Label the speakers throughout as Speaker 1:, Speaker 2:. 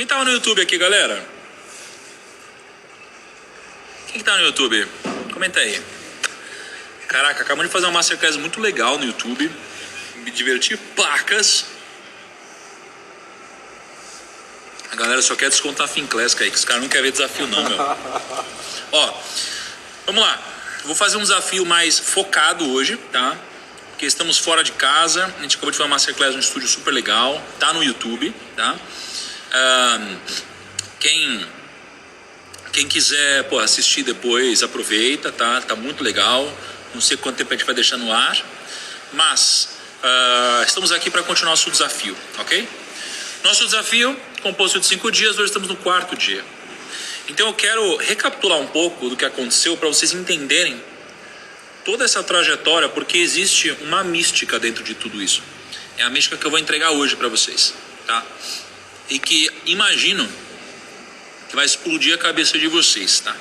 Speaker 1: Quem tava no YouTube aqui, galera? Quem que tá no YouTube? Comenta aí. Caraca, acabamos de fazer uma masterclass muito legal no YouTube. Me diverti pacas. A galera só quer descontar Finclass, aí, que os caras não querem ver desafio não, meu. Ó, vamos lá. Vou fazer um desafio mais focado hoje, tá? Porque estamos fora de casa. A gente acabou de fazer uma masterclass num estúdio super legal. Tá no YouTube, tá? Quem quiser assistir depois, aproveita, tá? Tá muito legal. Não sei quanto tempo a gente vai deixar no ar. Mas estamos aqui para continuar nosso desafio, ok? Nosso desafio, composto de 5 dias, hoje estamos no 4º dia. Então eu quero recapitular um pouco do que aconteceu para vocês entenderem toda essa trajetória, porque existe uma mística dentro de tudo isso. É a mística que eu vou entregar hoje para vocês, tá? E que imagino que vai explodir a cabeça de vocês, tá?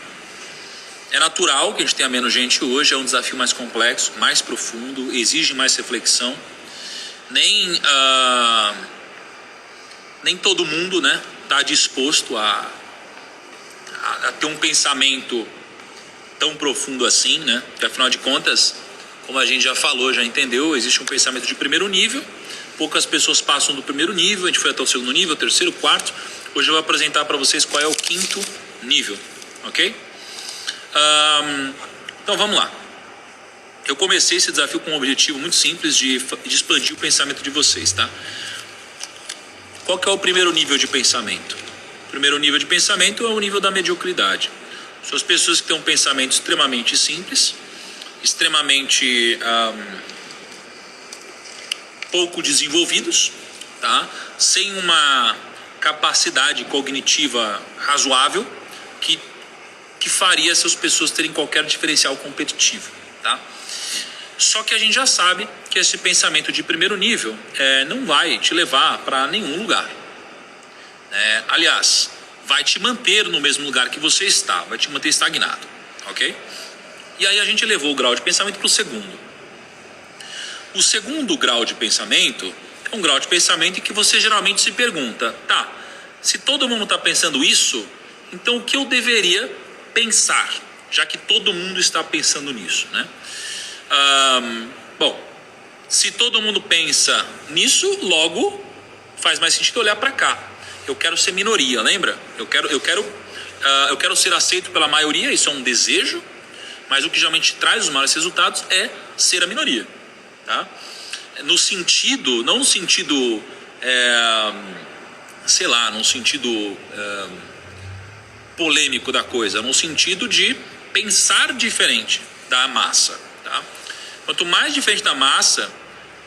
Speaker 1: É natural que a gente tenha menos gente hoje, é um desafio mais complexo, mais profundo, exige mais reflexão. Nem todo mundo, né, tá disposto a ter um pensamento tão profundo assim, né? Porque afinal de contas, como a gente já falou, já entendeu, existe um pensamento de primeiro nível. Poucas pessoas passam do primeiro nível, a gente foi até o 2º nível, 3º, 4º. Hoje eu vou apresentar para vocês qual é o 5º nível, ok? Então vamos lá. Eu comecei esse desafio com um objetivo muito simples de expandir o pensamento de vocês, tá? Qual que é o primeiro nível de pensamento? O primeiro nível de pensamento é o nível da mediocridade. São as pessoas que têm um pensamento extremamente simples, extremamente pouco desenvolvidos, tá? Sem uma capacidade cognitiva razoável que faria essas pessoas terem qualquer diferencial competitivo, tá? Só que a gente já sabe que esse pensamento de primeiro nível não vai te levar para nenhum lugar. Aliás, vai te manter no mesmo lugar que você está, vai te manter estagnado, ok? E aí a gente elevou o grau de pensamento para o segundo. O segundo grau de pensamento é um grau de pensamento em que você geralmente se pergunta, tá, se todo mundo está pensando isso, então o que eu deveria pensar, já que todo mundo está pensando nisso, né? Bom, se todo mundo pensa nisso, logo faz mais sentido olhar para cá. Eu quero ser minoria, lembra? Eu quero ser aceito pela maioria, isso é um desejo, mas o que geralmente traz os maiores resultados é ser a minoria, tá? No sentido, não no sentido, num sentido polêmico da coisa, no sentido de pensar diferente da massa, tá? Quanto mais diferente da massa,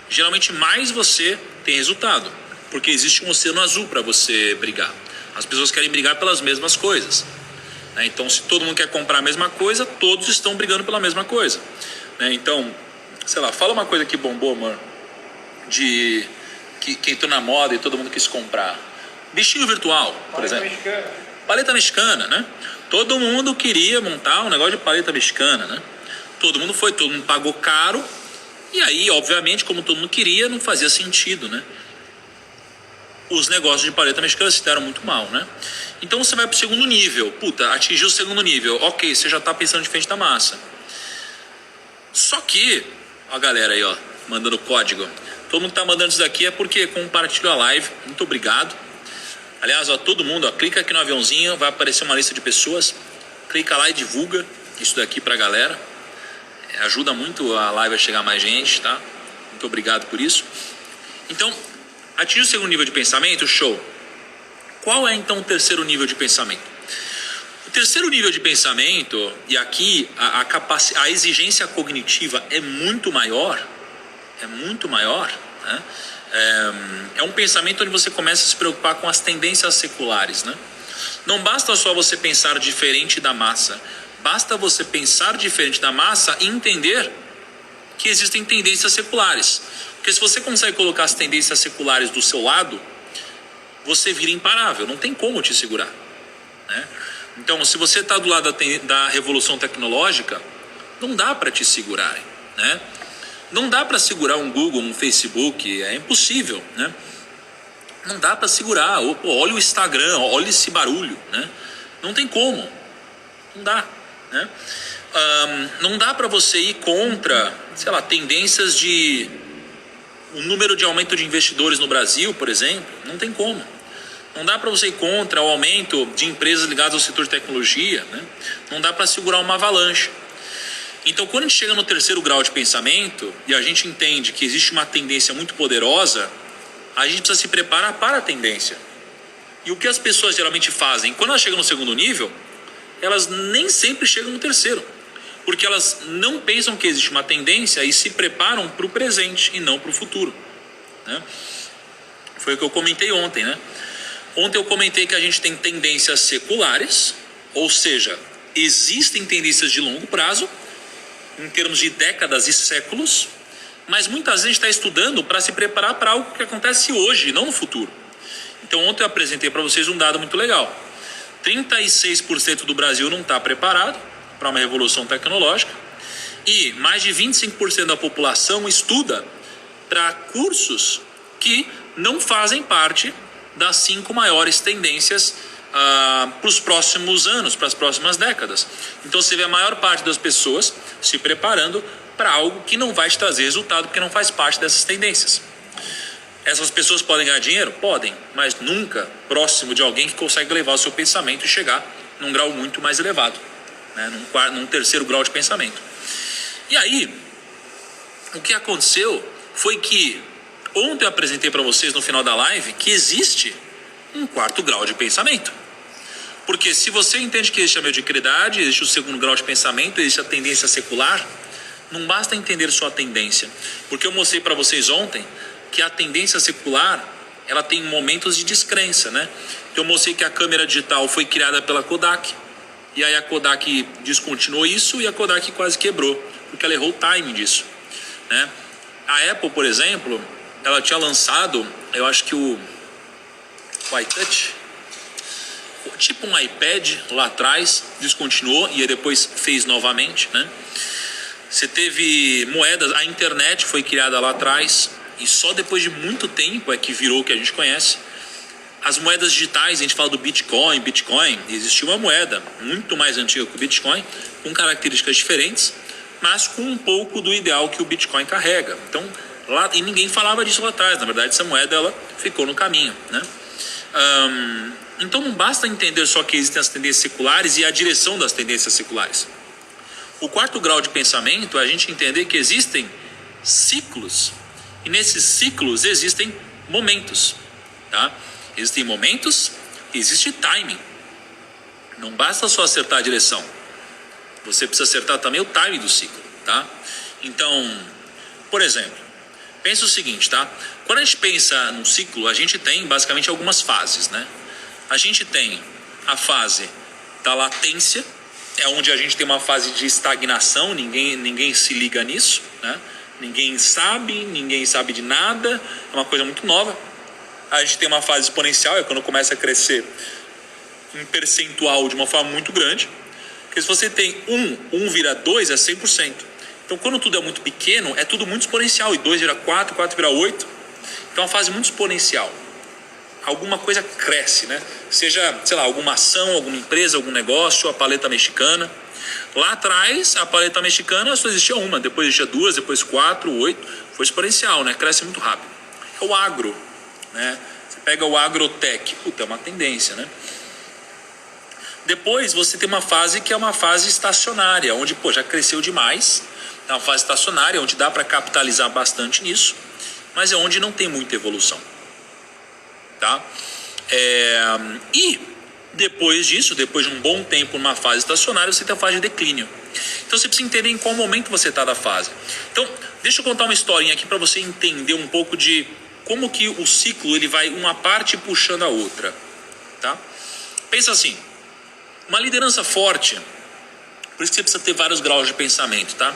Speaker 1: geralmente mais você tem resultado, porque existe um oceano azul para você brigar. As pessoas querem brigar pelas mesmas coisas, né? Então, se todo mundo quer comprar a mesma coisa, todos estão brigando pela mesma coisa, né? Então, fala uma coisa que bombou, mano, que entrou na moda e todo mundo quis comprar. Bichinho virtual, por exemplo. Paleta mexicana, né? Todo mundo queria montar um negócio de paleta mexicana, né? Todo mundo pagou caro. E aí, obviamente, como todo mundo queria, não fazia sentido, né? Os negócios de paleta mexicana se deram muito mal, né? Então você vai pro segundo nível. Atingiu o segundo nível. Ok, você já tá pensando diferente da massa. Só que, ó a galera aí, ó, mandando código. Todo mundo tá mandando isso daqui é porque compartilhou a live. Muito obrigado. Aliás, ó, todo mundo, ó, clica aqui no aviãozinho, vai aparecer uma lista de pessoas. Clica lá e divulga isso daqui pra galera. Ajuda muito a live a chegar a mais gente, tá? Muito obrigado por isso. Então, atingiu o segundo nível de pensamento, show. Qual é então o terceiro nível de pensamento? O terceiro nível de pensamento, e aqui a exigência cognitiva é muito maior, né? É um pensamento onde você começa a se preocupar com as tendências seculares, né? Não basta só você pensar diferente da massa, basta você pensar diferente da massa e entender que existem tendências seculares. Porque se você consegue colocar as tendências seculares do seu lado, você vira imparável, não tem como te segurar, né? Então, se você está do lado da revolução tecnológica, não dá para te segurarem, né? Não dá para segurar um Google, um Facebook, é impossível, né? Não dá para segurar. Olha o Instagram, olha esse barulho, né? Não tem como. Não dá, né? Não dá para você ir contra, sei lá, tendências de o número de aumento de investidores no Brasil, por exemplo. Não tem como. Não dá para você ir contra o aumento de empresas ligadas ao setor de tecnologia, né? Não dá para segurar uma avalanche. Então, quando a gente chega no terceiro grau de pensamento e a gente entende que existe uma tendência muito poderosa, a gente precisa se preparar para a tendência. E o que as pessoas geralmente fazem? Quando elas chegam no segundo nível, elas nem sempre chegam no terceiro. Porque elas não pensam que existe uma tendência e se preparam para o presente e não para o futuro, né? Foi o que eu comentei ontem, né? Ontem eu comentei que a gente tem tendências seculares, ou seja, existem tendências de longo prazo, em termos de décadas e séculos, mas muitas vezes a gente está estudando para se preparar para algo que acontece hoje, não no futuro. Então ontem eu apresentei para vocês um dado muito legal. 36% do Brasil não está preparado para uma revolução tecnológica e mais de 25% da população estuda para cursos que não fazem parte das 5 maiores tendências para os próximos anos, para as próximas décadas. Então você vê a maior parte das pessoas se preparando para algo que não vai te trazer resultado, porque não faz parte dessas tendências. Essas pessoas podem ganhar dinheiro? Podem, mas nunca próximo de alguém que consegue levar o seu pensamento e chegar num grau muito mais elevado, né? Num terceiro grau de pensamento. E aí, o que aconteceu foi que ontem eu apresentei para vocês no final da live que existe um quarto grau de pensamento. Porque se você entende que existe a mediocridade, existe o segundo grau de pensamento, existe a tendência secular, não basta entender só a tendência. Porque eu mostrei para vocês ontem que a tendência secular, ela tem momentos de descrença, né? Eu mostrei que a câmera digital foi criada pela Kodak, e aí a Kodak descontinuou isso e a Kodak quase quebrou, porque ela errou o timing disso, né? A Apple, por exemplo, ela tinha lançado, eu acho que o iTouch, tipo um iPad lá atrás, descontinuou e aí depois fez novamente, né? Você teve moedas, a internet foi criada lá atrás e só depois de muito tempo é que virou o que a gente conhece. As moedas digitais, a gente fala do Bitcoin, existiu uma moeda muito mais antiga que o Bitcoin, com características diferentes, mas com um pouco do ideal que o Bitcoin carrega. Então, lá, e ninguém falava disso lá atrás, na verdade essa moeda ela ficou no caminho, né? Então não basta entender só que existem as tendências seculares e a direção das tendências seculares. O quarto grau de pensamento é a gente entender que existem ciclos, e nesses ciclos existem momentos, tá? Existem momentos e existe timing. Não basta só acertar a direção, você precisa acertar também o timing do ciclo, tá? Então, por exemplo, pensa o seguinte, tá? Quando a gente pensa no ciclo, a gente tem basicamente algumas fases, né? A gente tem a fase da latência, é onde a gente tem uma fase de estagnação, ninguém se liga nisso, né? Ninguém sabe de nada, é uma coisa muito nova. A gente tem uma fase exponencial, é quando começa a crescer em percentual de uma forma muito grande. Porque se você tem 1 vira 2 é 100%. Então quando tudo é muito pequeno, é tudo muito exponencial, e 2 vira 4, 4 vira 8. Então é uma fase muito exponencial. Alguma coisa cresce, né? Seja, sei lá, alguma ação, alguma empresa, algum negócio, a paleta mexicana. Lá atrás, a paleta mexicana só existia uma, depois existia 2, depois 4, 8. Foi exponencial, né? Cresce muito rápido. É o agro, né? Você pega o agrotech, puta, é uma tendência, né? Depois você tem uma fase que é uma fase estacionária, onde já cresceu demais. É uma fase estacionária, onde dá para capitalizar bastante nisso, mas é onde não tem muita evolução. Tá? E depois disso, depois de um bom tempo numa fase estacionária, você tem a fase de declínio. Então você precisa entender em qual momento você está da fase. Então, deixa eu contar uma historinha aqui para você entender um pouco de como que o ciclo ele vai uma parte puxando a outra. Tá? Pensa assim, uma liderança forte, por isso que você precisa ter vários graus de pensamento, tá?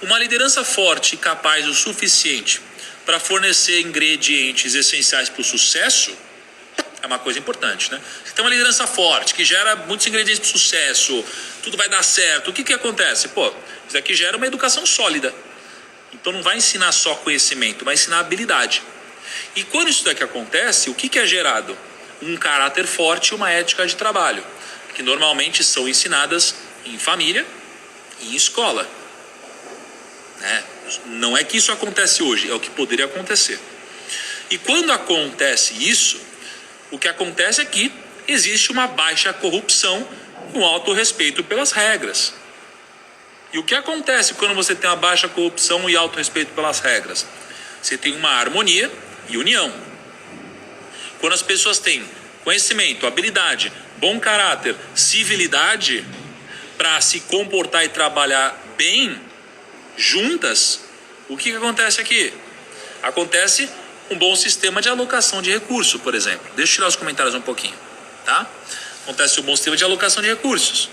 Speaker 1: Uma liderança forte e capaz o suficiente para fornecer ingredientes essenciais para o sucesso é uma coisa importante, né? Você tem uma liderança forte que gera muitos ingredientes para o sucesso, tudo vai dar certo. O que acontece? Isso aqui gera uma educação sólida. Então não vai ensinar só conhecimento, vai ensinar habilidade. E quando isso daqui acontece, o que é gerado? Um caráter forte e uma ética de trabalho, que normalmente são ensinadas em família e em escola. Né? Não é que isso acontece hoje, é o que poderia acontecer. E quando acontece isso, o que acontece é que existe uma baixa corrupção e um alto respeito pelas regras. E o que acontece quando você tem uma baixa corrupção e alto respeito pelas regras? Você tem uma harmonia e união. Quando as pessoas têm conhecimento, habilidade, bom caráter, civilidade para se comportar e trabalhar bem juntas, o que acontece aqui? Acontece um bom sistema de alocação de recursos, por exemplo. Deixa eu tirar os comentários um pouquinho, tá? Acontece um bom sistema de alocação de recursos,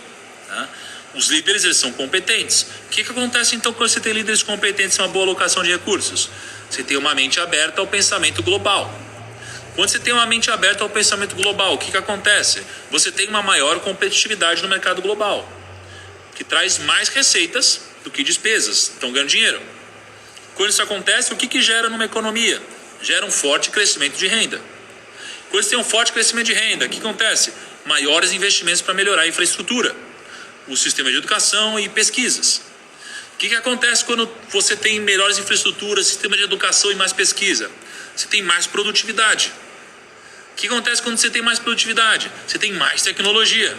Speaker 1: tá? Os líderes, eles são competentes. O que acontece então quando você tem líderes competentes e uma boa alocação de recursos? Você tem uma mente aberta ao pensamento global. Quando você tem uma mente aberta ao pensamento global, o que acontece? Você tem uma maior competitividade no mercado global, que traz mais receitas do que despesas. Estão ganhando dinheiro. Quando isso acontece, o que gera numa economia? Gera um forte crescimento de renda. Quando você tem um forte crescimento de renda, o que acontece? Maiores investimentos para melhorar a infraestrutura, o sistema de educação e pesquisas. O que acontece quando você tem melhores infraestruturas, sistema de educação e mais pesquisa? Você tem mais produtividade. O que acontece quando você tem mais produtividade? Você tem mais tecnologia.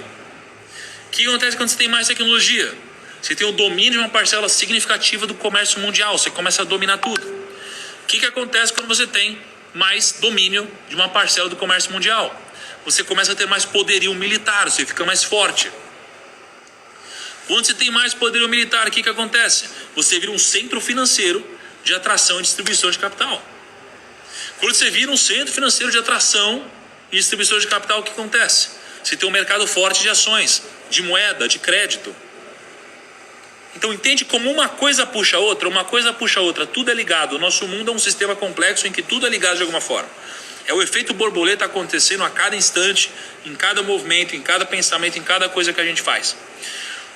Speaker 1: O que acontece quando você tem mais tecnologia? Você tem o domínio de uma parcela significativa do comércio mundial. Você começa a dominar tudo. O que acontece quando você tem mais domínio de uma parcela do comércio mundial? Você começa a ter mais poderio militar, você fica mais forte. Quando você tem mais poderio militar, o que acontece? Você vira um centro financeiro de atração e distribuição de capital. Quando você vira um centro financeiro de atração e distribuição de capital, o que acontece? Você tem um mercado forte de ações, de moeda, de crédito. Então entende como uma coisa puxa a outra, tudo é ligado. O nosso mundo é um sistema complexo em que tudo é ligado de alguma forma. É o efeito borboleta acontecendo a cada instante, em cada movimento, em cada pensamento, em cada coisa que a gente faz.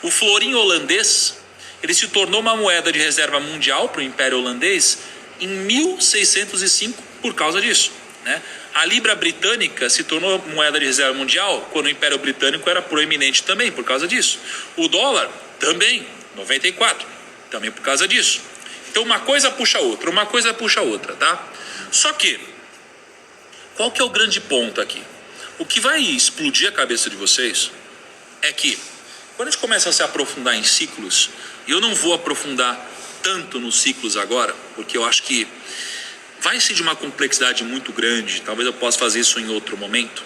Speaker 1: O florim holandês, ele se tornou uma moeda de reserva mundial para o Império Holandês em 1605 por causa disso, né? A libra britânica se tornou moeda de reserva mundial quando o Império Britânico era proeminente também por causa disso. O dólar também, 94, também por causa disso. Então uma coisa puxa a outra, tá? Só que, qual que é o grande ponto aqui? O que vai explodir a cabeça de vocês é que, quando a gente começa a se aprofundar em ciclos, e eu não vou aprofundar tanto nos ciclos agora, porque eu acho que vai ser de uma complexidade muito grande, talvez eu possa fazer isso em outro momento,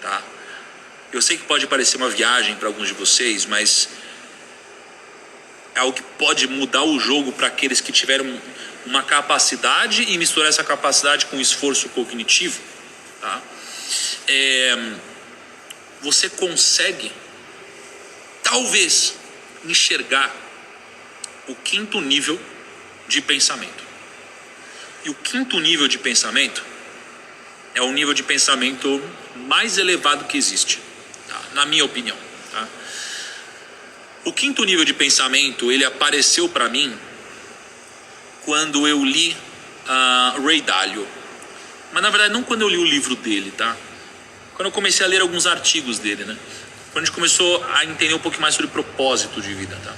Speaker 1: tá? Eu sei que pode parecer uma viagem para alguns de vocês, mas é algo que pode mudar o jogo para aqueles que tiveram uma capacidade e misturar essa capacidade com esforço cognitivo, tá? Você consegue talvez enxergar o quinto nível de pensamento. E o quinto nível de pensamento é o nível de pensamento mais elevado que existe, tá? Na minha opinião, tá? O quinto nível de pensamento, ele apareceu para mim quando eu li Ray Dalio. Mas na verdade não quando eu li o livro dele, tá? Quando eu comecei a ler alguns artigos dele, né? Quando a gente começou a entender um pouco mais sobre propósito de vida, tá?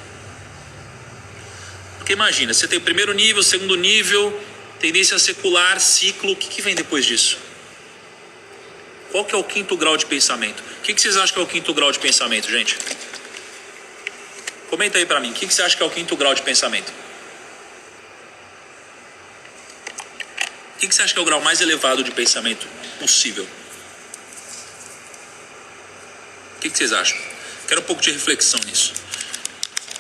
Speaker 1: Porque imagina, você tem o primeiro nível, o segundo nível, tendência secular, ciclo, o que vem depois disso? Qual que é o quinto grau de pensamento? O que vocês acham que é o quinto grau de pensamento, gente? Comenta aí pra mim, o que você acha que é o quinto grau de pensamento? O que você acha que é o grau mais elevado de pensamento possível? O que vocês acham? Quero um pouco de reflexão nisso.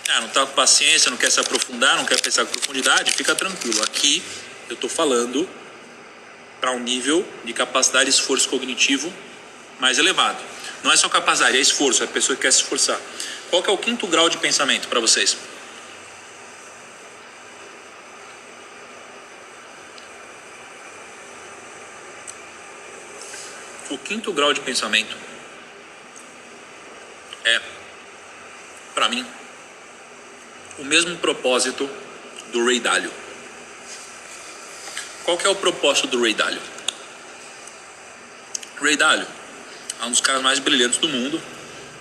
Speaker 1: Não está com paciência, não quer se aprofundar, não quer pensar com profundidade, fica tranquilo. Aqui eu estou falando para um nível de capacidade e esforço cognitivo mais elevado. Não é só capacidade, é esforço, é a pessoa que quer se esforçar. Qual que é o quinto grau de pensamento para vocês? O quinto grau de pensamento é, para mim, o mesmo propósito do Ray Dalio. qual que é o propósito do Ray Dalio? Ray Dalio é um dos caras mais brilhantes do mundo.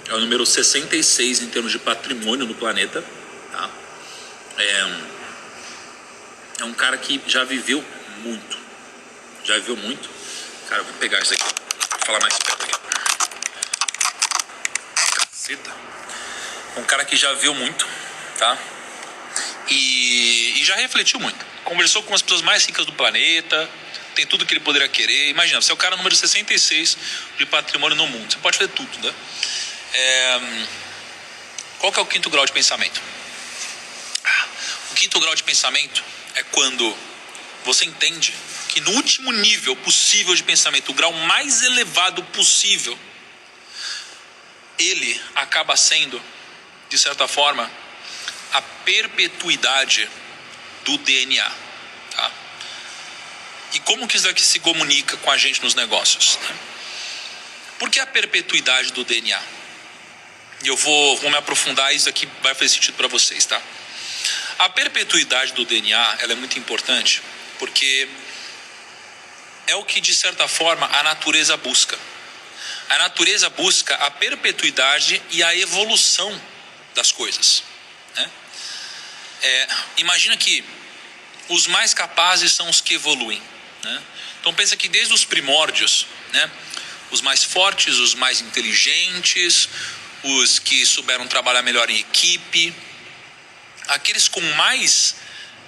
Speaker 1: É o número 66 em termos de patrimônio no planeta, tá? É um cara que já viveu muito. Cara, eu vou pegar isso aqui. Vou falar mais perto aqui. Caceta. É um cara que já viu muito, tá? E já refletiu muito. Conversou com as pessoas mais ricas do planeta. Tem tudo que ele poderia querer. Imagina, você é o cara número 66 de patrimônio no mundo. Você pode fazer tudo, né? Qual que é o quinto grau de pensamento? O quinto grau de pensamento é quando você entende que no último nível possível de pensamento, o grau mais elevado possível, ele acaba sendo, de certa forma, a perpetuidade do DNA, tá? E como que isso daqui se comunica com a gente nos negócios, né? Por que a perpetuidade do DNA? E eu vou me aprofundar, isso aqui vai fazer sentido para vocês, tá? A perpetuidade do DNA, ela é muito importante, porque é o que, de certa forma, a natureza busca. A natureza busca a perpetuidade e a evolução das coisas, né? Imagina que os mais capazes são os que evoluem, né? Então pensa que desde os primórdios, né, os mais fortes, os mais inteligentes, os que souberam trabalhar melhor em equipe, aqueles com mais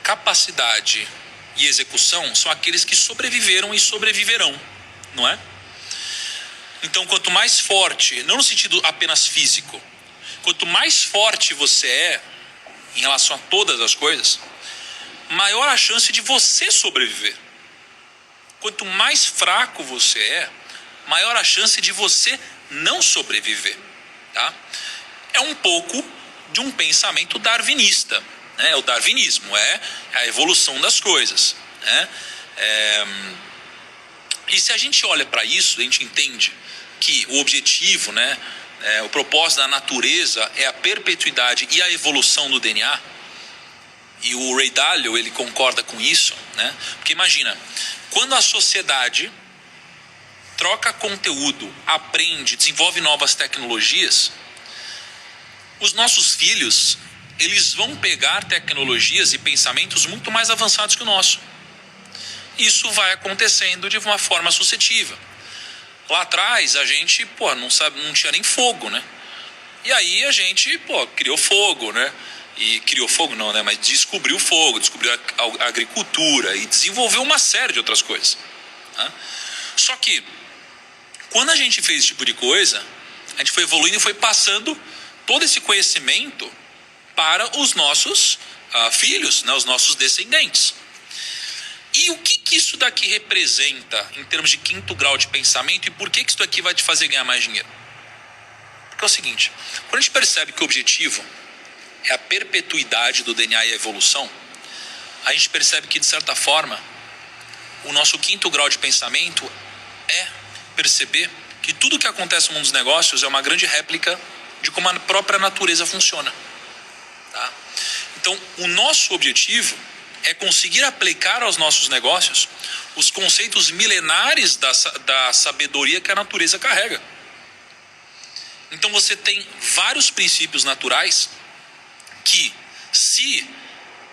Speaker 1: capacidade e execução são aqueles que sobreviveram e sobreviverão, não é? Então, quanto mais forte, não no sentido apenas físico, quanto mais forte você é em relação a todas as coisas, maior a chance de você sobreviver. Quanto mais fraco você é, maior a chance de você não sobreviver, tá? É um pouco de um pensamento darwinista, né? O darwinismo é a evolução das coisas, né? E se a gente olha para isso, a gente entende que o objetivo, né, o propósito da natureza é a perpetuidade e a evolução do DNA. E o Ray Dalio, ele concorda com isso, né? Porque imagina, quando a sociedade troca conteúdo, aprende, desenvolve novas tecnologias, os nossos filhos, eles vão pegar tecnologias e pensamentos muito mais avançados que o nosso. Isso vai acontecendo de uma forma sucessiva. Lá atrás a gente, não tinha nem fogo, né? E aí a gente, criou fogo, né? E criou fogo não, né? Mas descobriu fogo, descobriu a agricultura e desenvolveu uma série de outras coisas, né? Só que quando a gente fez esse tipo de coisa, a gente foi evoluindo e foi passando todo esse conhecimento para os nossos filhos, né? Os nossos descendentes. E o que isso daqui representa em termos de quinto grau de pensamento e por que isso daqui vai te fazer ganhar mais dinheiro? Porque é o seguinte, quando a gente percebe que o objetivo é a perpetuidade do DNA e a evolução, a gente percebe que, de certa forma, o nosso quinto grau de pensamento é perceber que tudo que acontece no mundo dos negócios é uma grande réplica de como a própria natureza funciona, tá? Então, o nosso objetivo é conseguir aplicar aos nossos negócios os conceitos milenares da sabedoria que a natureza carrega. Então você tem vários princípios naturais que, se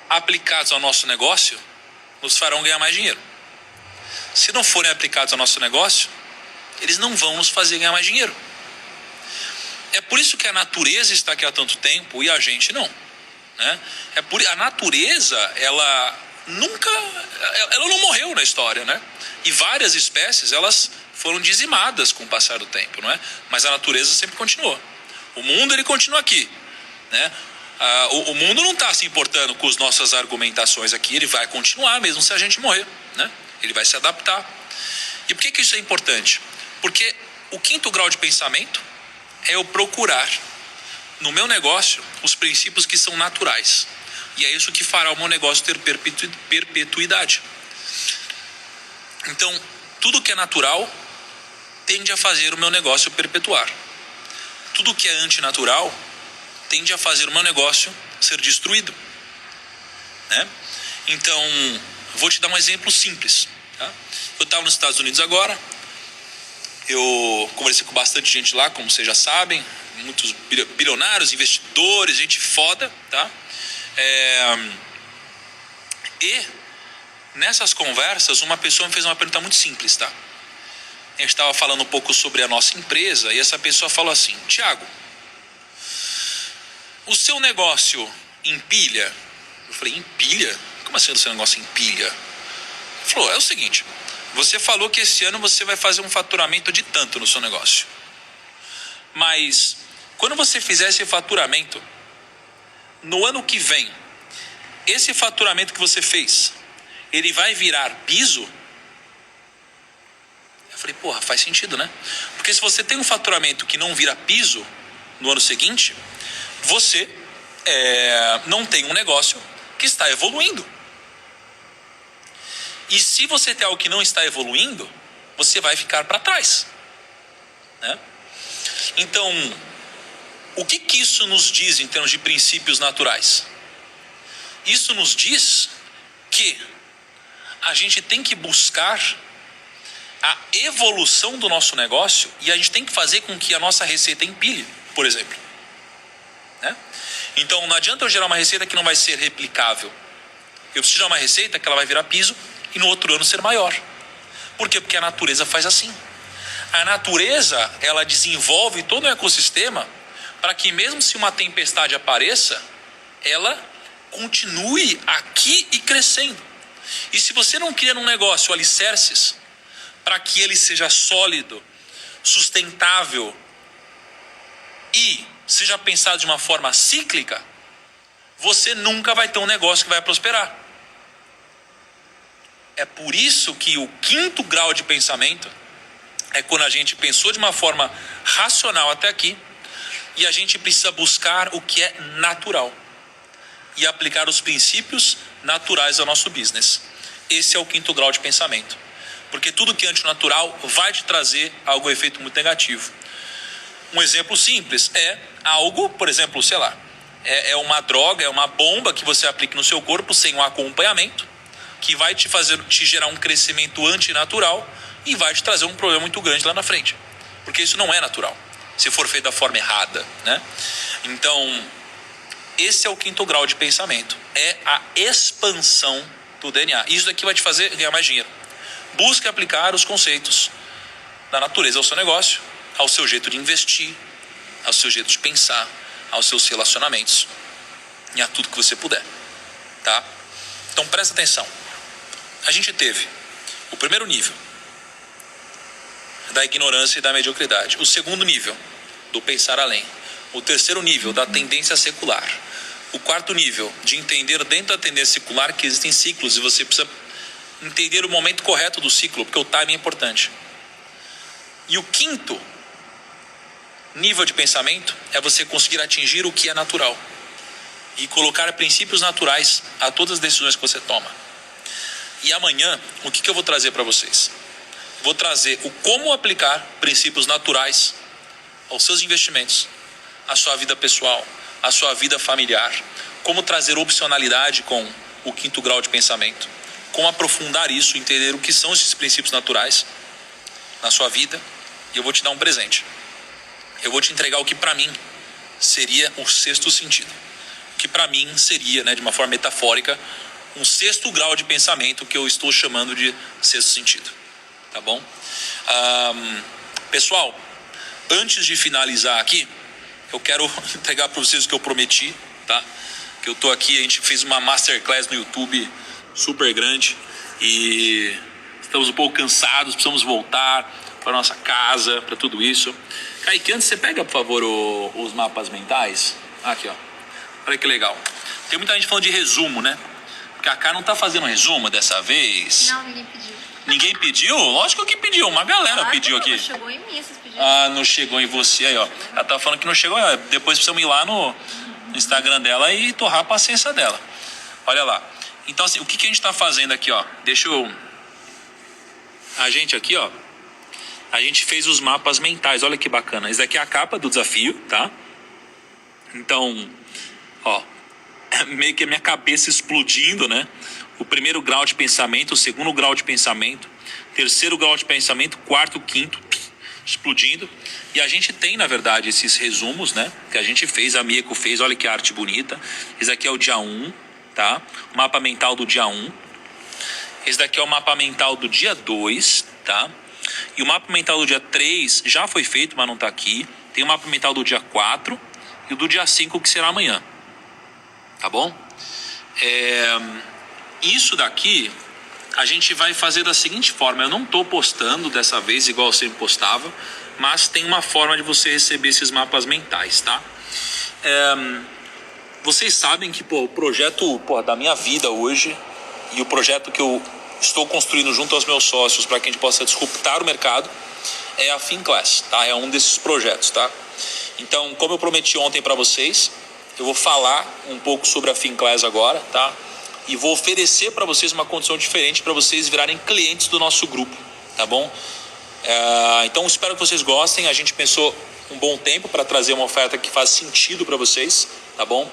Speaker 1: aplicados ao nosso negócio, nos farão ganhar mais dinheiro. Se não forem aplicados ao nosso negócio, eles não vão nos fazer ganhar mais dinheiro. É por isso que a natureza está aqui há tanto tempo e a gente não, né? A natureza, ela não morreu na história, né? E várias espécies, elas foram dizimadas com o passar do tempo, não é? Mas a natureza sempre continuou. O mundo, ele continua aqui, né? O mundo não está se importando com as nossas argumentações aqui, ele vai continuar mesmo se a gente morrer, né? Ele vai se adaptar. E por que isso é importante? Porque o quinto grau de pensamento é eu procurar no meu negócio os princípios que são naturais. E é isso que fará o meu negócio ter perpetuidade. Então, tudo que é natural tende a fazer o meu negócio perpetuar. Tudo que é antinatural tende a fazer o meu negócio ser destruído, né? Então, Vou te dar um exemplo simples. Tá? Eu estava nos Estados Unidos agora. Eu conversei com bastante gente lá, como vocês já sabem. Muitos bilionários, investidores, gente foda. Tá? E nessas conversas, uma pessoa me fez uma pergunta muito simples. Tá? A gente estava falando um pouco sobre a nossa empresa. E essa pessoa falou assim: Thiago, o seu negócio empilha? Eu falei: empilha? Como assim o seu negócio empilha? Ele falou: é o seguinte, você falou que esse ano você vai fazer um faturamento de tanto no seu negócio. Mas quando você fizer esse faturamento, no ano que vem, esse faturamento que você fez, ele vai virar piso? Eu falei: porra, faz sentido, né? Porque se você tem um faturamento que não vira piso no ano seguinte, você não tem um negócio que está evoluindo. E se você tem algo que não está evoluindo, você vai ficar para trás, né? Então, o que isso nos diz em termos de princípios naturais? Isso nos diz que a gente tem que buscar a evolução do nosso negócio e a gente tem que fazer com que a nossa receita empilhe, por exemplo, né? Então não adianta eu gerar uma receita que não vai ser replicável. Eu preciso gerar uma receita que ela vai virar piso e no outro ano ser maior. Por quê? Porque a natureza faz assim. A natureza, ela desenvolve todo o ecossistema para que mesmo se uma tempestade apareça, ela continue aqui e crescendo. E se você não cria num negócio alicerces para que ele seja sólido, sustentável e seja pensado de uma forma cíclica, você nunca vai ter um negócio que vai prosperar. É por isso que o 5º grau de pensamento é quando a gente pensou de uma forma racional até aqui e a gente precisa buscar o que é natural e aplicar os princípios naturais ao nosso business. Esse é o 5º grau de pensamento. Porque tudo que é antinatural vai te trazer algum efeito muito negativo. Um exemplo simples é algo, por exemplo, sei lá, é uma droga, é uma bomba que você aplica no seu corpo sem um acompanhamento, que vai te gerar um crescimento antinatural e vai te trazer um problema muito grande lá na frente. Porque isso não é natural, se for feito da forma errada, né? Então, esse é o 5º grau de pensamento. É a expansão do DNA. Isso daqui vai te fazer ganhar mais dinheiro. Busque aplicar os conceitos da natureza ao seu negócio, ao seu jeito de investir, ao seu jeito de pensar, aos seus relacionamentos e a tudo que você puder, tá? Então presta atenção. A gente teve o primeiro nível da ignorância e da mediocridade, o segundo nível do pensar além, o terceiro nível da tendência secular, o quarto nível de entender dentro da tendência secular que existem ciclos e você precisa entender o momento correto do ciclo, porque o timing é importante. E o 5º nível de pensamento é você conseguir atingir o que é natural e colocar princípios naturais a todas as decisões que você toma. E amanhã, o que eu vou trazer para vocês? Vou trazer o como aplicar princípios naturais aos seus investimentos, à sua vida pessoal, à sua vida familiar, como trazer opcionalidade com o 5º grau de pensamento, como aprofundar isso, entender o que são esses princípios naturais na sua vida. E eu vou te dar um presente. Eu vou te entregar o que para mim seria o 6º sentido. O que para mim seria, de uma forma metafórica, um 6º grau de pensamento que eu estou chamando de 6º sentido. Tá bom? Pessoal, antes de finalizar aqui, eu quero entregar para vocês o que eu prometi, tá? Que eu tô aqui, a gente fez uma masterclass no YouTube super grande e estamos um pouco cansados, precisamos voltar para nossa casa, para tudo isso. Kaique, antes você pega, por favor, os mapas mentais. Aqui, ó. Olha que legal. Tem muita gente falando de resumo, né? Cacá não tá fazendo resumo dessa vez.
Speaker 2: Não, ninguém pediu.
Speaker 1: Ninguém pediu? Lógico que pediu. Uma galera pediu aqui.
Speaker 2: Não chegou em mim esses pedidos.
Speaker 1: Ah, não chegou em você aí, ó. Ela tá falando que não chegou. Depois precisamos ir lá no Instagram dela e torrar a paciência dela. Olha lá. Então, assim, o que a gente tá fazendo aqui, ó? Deixa eu... A gente aqui, ó. A gente fez os mapas mentais. Olha que bacana. Esse daqui é a capa do desafio, tá? Então, ó. Meio que a minha cabeça explodindo, né? o primeiro grau de pensamento, o segundo grau de pensamento, terceiro grau de pensamento, quarto, quinto, explodindo. E a gente tem, na verdade, esses resumos, né? Que a gente fez, a Mieko fez, olha que arte bonita. Esse aqui é o dia 1, tá? O mapa mental do dia 1. Esse daqui é o mapa mental do dia 2, tá? E o mapa mental do dia 3 já foi feito, mas não tá aqui. Tem o mapa mental do dia 4 e o do dia 5, que será amanhã. Tá bom? Isso daqui a gente vai fazer da seguinte forma. Eu não tô postando dessa vez igual eu sempre postava, mas tem uma forma de você receber esses mapas mentais, tá? Vocês sabem que o projeto da minha vida hoje e o projeto que eu estou construindo junto aos meus sócios para que a gente possa disruptar o mercado é a Finclass, tá? É um desses projetos, tá? Então, como eu prometi ontem para vocês, eu vou falar um pouco sobre a Finclass agora, tá? E vou oferecer para vocês uma condição diferente para vocês virarem clientes do nosso grupo, tá bom? Então, espero que vocês gostem. A gente pensou um bom tempo para trazer uma oferta que faz sentido para vocês, tá bom?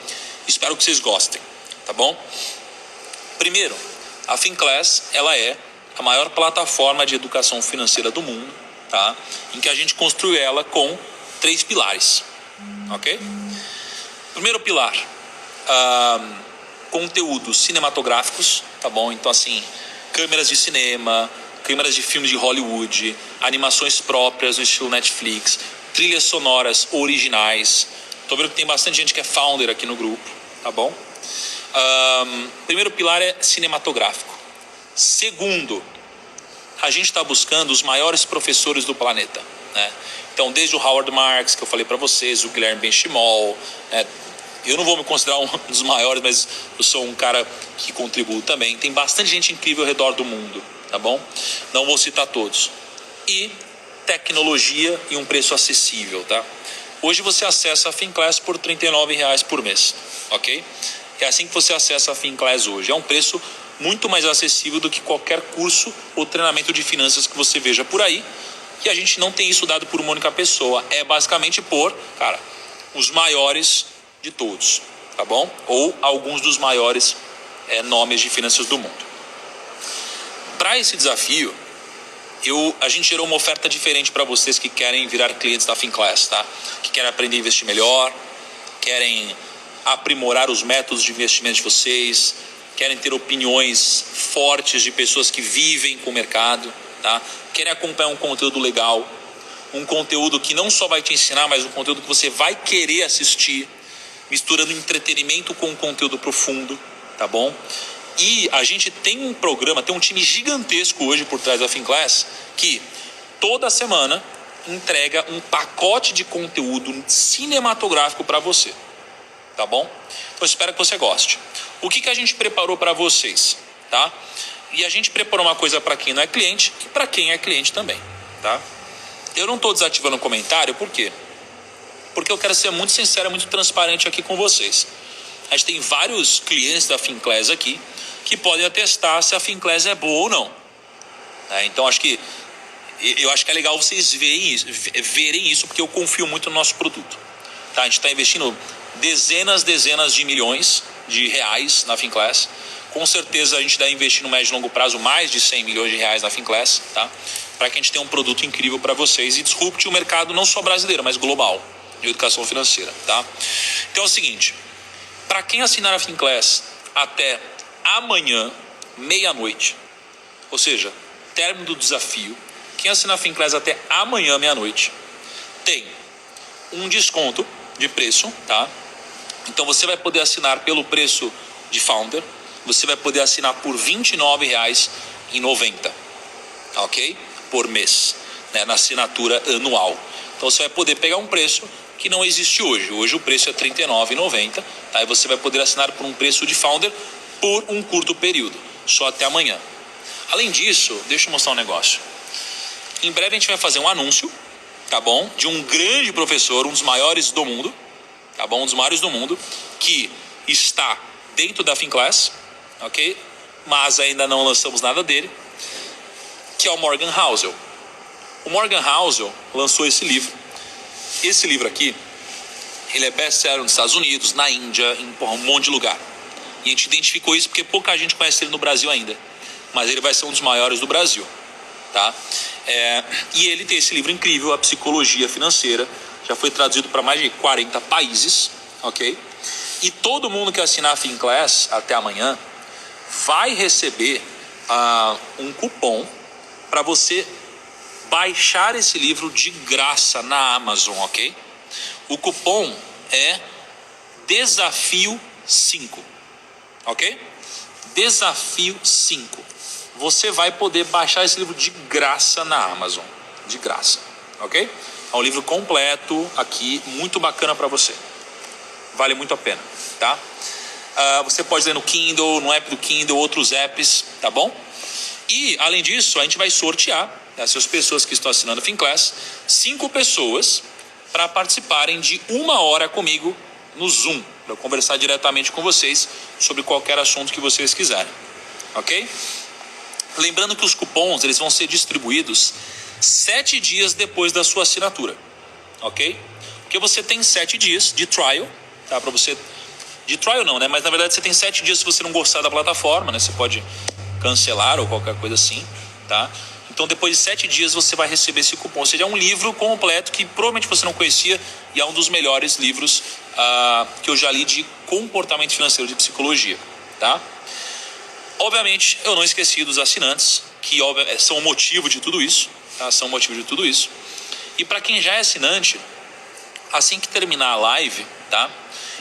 Speaker 1: Espero que vocês gostem, tá bom? Primeiro, a Finclass, ela é a maior plataforma de educação financeira do mundo, tá? Em que a gente construiu ela com 3 pilares, ok? Primeiro pilar, conteúdos cinematográficos, tá bom? Então, assim, câmeras de cinema, câmeras de filmes de Hollywood, animações próprias no estilo Netflix, trilhas sonoras originais. Tô vendo que tem bastante gente que é founder aqui no grupo, tá bom? Primeiro pilar é cinematográfico. Segundo, a gente está buscando os maiores professores do planeta, né? Então, desde o Howard Marks, que eu falei para vocês, o Guilherme Benchimol, né? Eu não vou me considerar um dos maiores, mas eu sou um cara que contribuo também. Tem bastante gente incrível ao redor do mundo, tá bom? Não vou citar todos. E tecnologia e um preço acessível, tá? Hoje você acessa a Finclass por R$ 39,00 por mês, ok? É assim que você acessa a Finclass hoje. É um preço muito mais acessível do que qualquer curso ou treinamento de finanças que você veja por aí. E a gente não tem isso dado por uma única pessoa. É basicamente por, os maiores de todos, tá bom? Ou alguns dos maiores nomes de finanças do mundo. Para esse desafio, a gente gerou uma oferta diferente para vocês que querem virar clientes da Finclass, tá? Que querem aprender a investir melhor, querem aprimorar os métodos de investimento de vocês, querem ter opiniões fortes de pessoas que vivem com o mercado, tá? Querem acompanhar um conteúdo legal, um conteúdo que não só vai te ensinar, mas um conteúdo que você vai querer assistir, misturando entretenimento com um conteúdo profundo, tá bom? E a gente tem um programa, tem um time gigantesco hoje por trás da Finclass, que toda semana entrega um pacote de conteúdo cinematográfico para você, tá bom? Então espero que você goste. O que a gente preparou para vocês, tá? E a gente preparou uma coisa para quem não é cliente e para quem é cliente também, tá? Eu não estou desativando o comentário, por quê? Porque eu quero ser muito sincero, muito transparente aqui com vocês. A gente tem vários clientes da Finclass aqui que podem atestar se a Finclass é boa ou não. Então eu acho que é legal vocês verem isso, porque eu confio muito no nosso produto. Tá? A gente está investindo dezenas de milhões de reais na Finclass. Com certeza a gente deve investir no médio e longo prazo mais de 100 milhões de reais na Finclass, tá? Para que a gente tenha um produto incrível para vocês e disrupte o mercado não só brasileiro, mas global de educação financeira, tá? Então é o seguinte, para quem assinar a Finclass até amanhã, meia-noite, ou seja, término do desafio, quem assinar a Finclass até amanhã, meia-noite, tem um desconto de preço, tá? Então você vai poder assinar pelo preço de Founder, você vai poder assinar por R$ 29,90, ok? Por mês, né? Na assinatura anual. Então você vai poder pegar um preço que não existe hoje. Hoje o preço é R$ 39,90, tá? E você vai poder assinar por um preço de Founder por um curto período, só até amanhã. Além disso, deixa eu mostrar um negócio. Em breve a gente vai fazer um anúncio, tá bom? De um grande professor, um dos maiores do mundo, tá bom? Um dos maiores do mundo, que está dentro da Finclass, ok? Mas ainda não lançamos nada dele, que é o Morgan Housel. O Morgan Housel lançou esse livro. Esse livro aqui, ele é best-seller nos Estados Unidos, na Índia, em um monte de lugar. E a gente identificou isso porque pouca gente conhece ele no Brasil ainda. Mas ele vai ser um dos maiores do Brasil. Tá? E ele tem esse livro incrível, A Psicologia Financeira. Já foi traduzido para mais de 40 países. Ok? E todo mundo que assinar a Finclass até amanhã vai receber um cupom para você baixar esse livro de graça na Amazon, ok? O cupom é Desafio 5, ok? Desafio 5. Você vai poder baixar esse livro de graça na Amazon, de graça, ok? É um livro completo aqui, muito bacana para você. Vale muito a pena, tá? Você pode ler no Kindle, no app do Kindle, outros apps, tá bom? E, além disso, a gente vai sortear, essas pessoas que estão assinando a Finclass, 5 pessoas para participarem de 1 hora comigo no Zoom, para eu conversar diretamente com vocês sobre qualquer assunto que vocês quiserem, ok? Lembrando que os cupons eles vão ser distribuídos 7 dias depois da sua assinatura, ok? Porque você tem 7 dias de trial, tá? Para você... De trial não, né? Mas na verdade você tem 7 dias se você não gostar da plataforma, né? Você pode cancelar ou qualquer coisa assim, tá? Então depois de 7 dias você vai receber esse cupom. Ou seja, é um livro completo que provavelmente você não conhecia e é um dos melhores livros que eu já li de comportamento financeiro, de psicologia, tá? Obviamente eu não esqueci dos assinantes, que são o motivo de tudo isso, tá? São o motivo de tudo isso. E para quem já é assinante, assim que terminar a live, tá?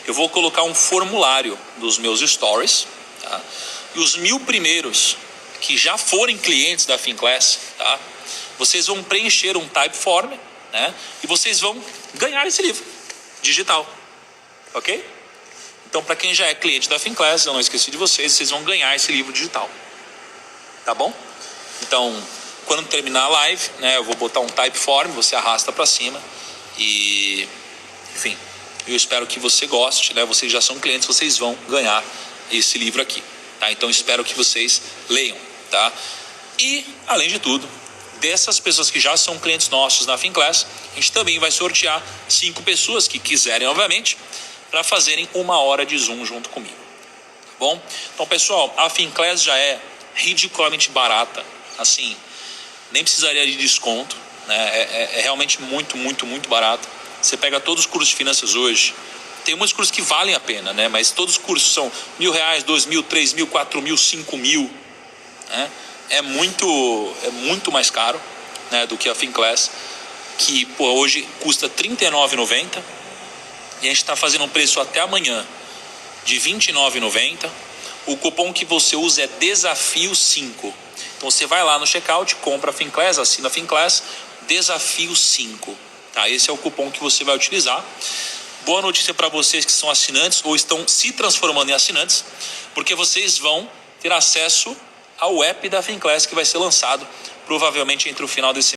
Speaker 1: Eu vou colocar um formulário dos meus stories, tá? E os 1000 primeiros que já forem clientes da Finclass, tá? Vocês vão preencher um Typeform, né? E vocês vão ganhar esse livro digital, ok? Então, para quem já é cliente da Finclass, eu não esqueci de vocês vão ganhar esse livro digital, tá bom? Então, quando terminar a live, né? Eu vou botar um Typeform, você arrasta para cima e, enfim, eu espero que você goste, né? Vocês já são clientes, vocês vão ganhar esse livro aqui, tá? Então espero que vocês leiam, tá? E, além de tudo, dessas pessoas que já são clientes nossos na Finclass, a gente também vai sortear 5 pessoas que quiserem, obviamente, para fazerem 1 hora de Zoom junto comigo, tá bom? Então, pessoal, a Finclass já é ridiculamente barata, assim, nem precisaria de desconto, né? É realmente muito, muito, muito barato. Você pega todos os cursos de finanças hoje, tem muitos cursos que valem a pena, né? Mas todos os cursos são R$1.000, R$2.000, R$3.000, R$4.000, R$5.000, né? É muito mais caro, né, do que a Finclass, que hoje custa R$39,90 e a gente está fazendo um preço até amanhã de R$29,90. O cupom que você usa é Desafio 5. Então você vai lá no checkout, compra a Finclass, assina a Finclass, Desafio 5. Tá, esse é o cupom que você vai utilizar. Boa notícia para vocês que são assinantes ou estão se transformando em assinantes, porque vocês vão ter acesso ao app da Finclass que vai ser lançado provavelmente entre o final desse